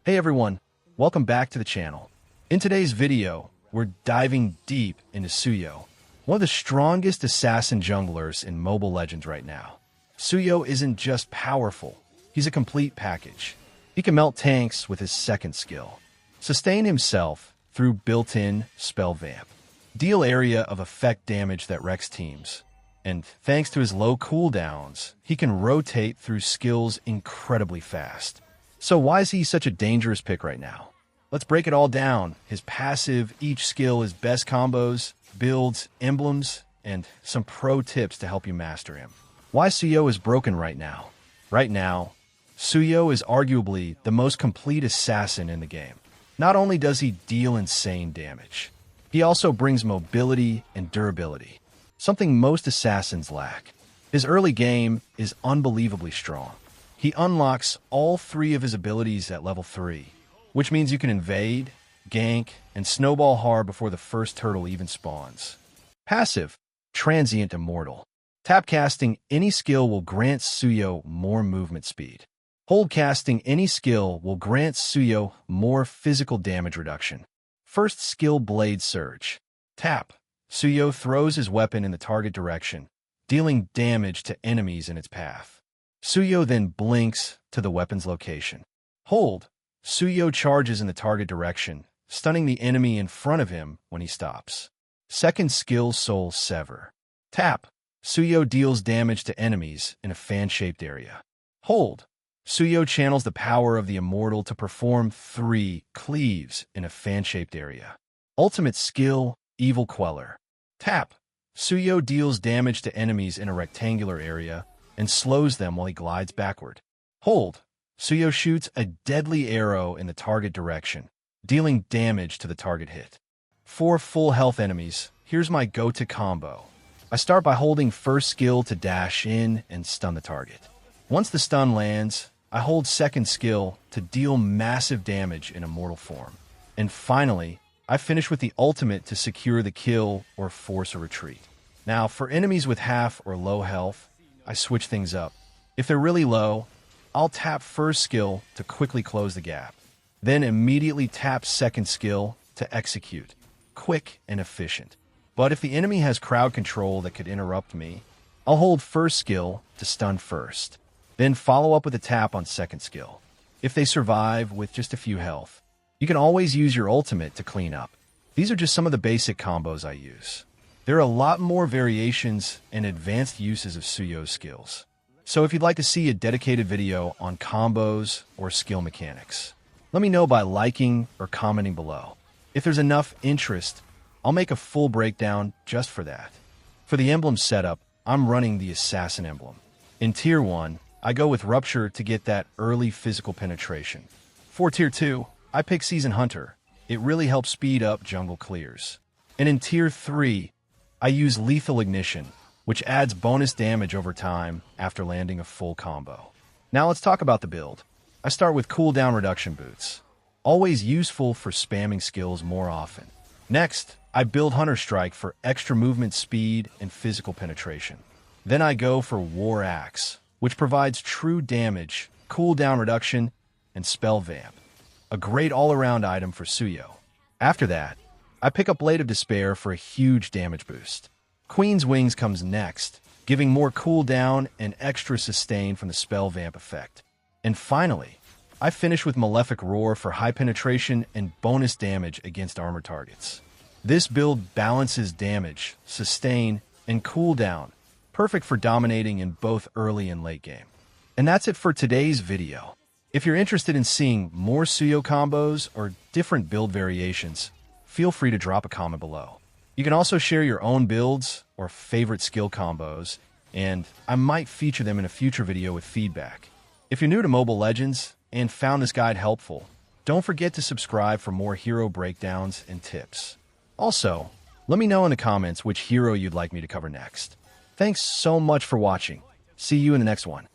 Hey everyone, welcome back to the channel. In today's video, we're diving deep into Suyou, one of the strongest assassin junglers in Mobile Legends right now. Suyou isn't just powerful, he's a complete package. He can melt tanks with his second skill, sustain himself through built-in spell vamp, deal area of effect damage that wrecks teams, and thanks to his low cooldowns, he can rotate through skills incredibly fast. So why is he such a dangerous pick right now? Let's break it all down. His passive, each skill, his best combos, builds, emblems, and some pro tips to help you master him. Why Suyou is broken right now? Right now, Suyou is arguably the most complete assassin in the game. Not only does he deal insane damage, he also brings mobility and durability, something most assassins lack. His early game is unbelievably strong. He unlocks all three of his abilities at level 3, which means you can invade, gank, and snowball hard before the first turtle even spawns. Passive, Transient Immortal. Tap casting any skill will grant Suyou more movement speed. Hold casting any skill will grant Suyou more physical damage reduction. First skill Blade Surge. Tap. Suyou throws his weapon in the target direction, dealing damage to enemies in its path. Suyou then blinks to the weapon's location. Hold. Suyou charges in the target direction, stunning the enemy in front of him when he stops. Second skill Soul Sever. Tap. Suyou deals damage to enemies in a fan-shaped area. Hold. Suyou channels the power of the Immortal to perform 3 cleaves in a fan-shaped area. Ultimate skill Evil Queller. Tap. Suyou deals damage to enemies in a rectangular area and slows them while he glides backward. Hold. Suyou shoots a deadly arrow in the target direction, dealing damage to the target hit. For full health enemies, here's my go-to combo. I start by holding first skill to dash in and stun the target. Once the stun lands, I hold second skill to deal massive damage in immortal form. And finally, I finish with the ultimate to secure the kill or force a retreat. Now, for enemies with half or low health, I switch things up. If they're really low, I'll tap first skill to quickly close the gap, then immediately tap second skill to execute. Quick and efficient. But if the enemy has crowd control that could interrupt me, I'll hold first skill to stun first, then follow up with a tap on second skill. If they survive with just a few health, you can always use your ultimate to clean up. These are just some of the basic combos I use. There are a lot more variations and advanced uses of Suyou's skills. So if you'd like to see a dedicated video on combos or skill mechanics, let me know by liking or commenting below. If there's enough interest, I'll make a full breakdown just for that. For the emblem setup, I'm running the Assassin emblem. In Tier 1, I go with Rupture to get that early physical penetration. For Tier 2, I pick Season Hunter. It really helps speed up jungle clears. And in Tier 3, I use Lethal Ignition, which adds bonus damage over time after landing a full combo. Now let's talk about the build. I start with cooldown reduction boots, always useful for spamming skills more often. Next, I build Hunter Strike for extra movement speed and physical penetration. Then I go for War Axe, which provides true damage, cooldown reduction, and spell vamp. A great all-around item for Suyou. After that, I pick up Blade of Despair for a huge damage boost. Queen's Wings comes next, giving more cooldown and extra sustain from the spell vamp effect. And finally, I finish with Malefic Roar for high penetration and bonus damage against armor targets. This build balances damage, sustain, and cooldown, perfect for dominating in both early and late game. And that's it for today's video. If you're interested in seeing more Suyou combos or different build variations, feel free to drop a comment below. You can also share your own builds or favorite skill combos, and I might feature them in a future video with feedback. If you're new to Mobile Legends and found this guide helpful, don't forget to subscribe for more hero breakdowns and tips. Also, let me know in the comments which hero you'd like me to cover next. Thanks so much for watching. See you in the next one.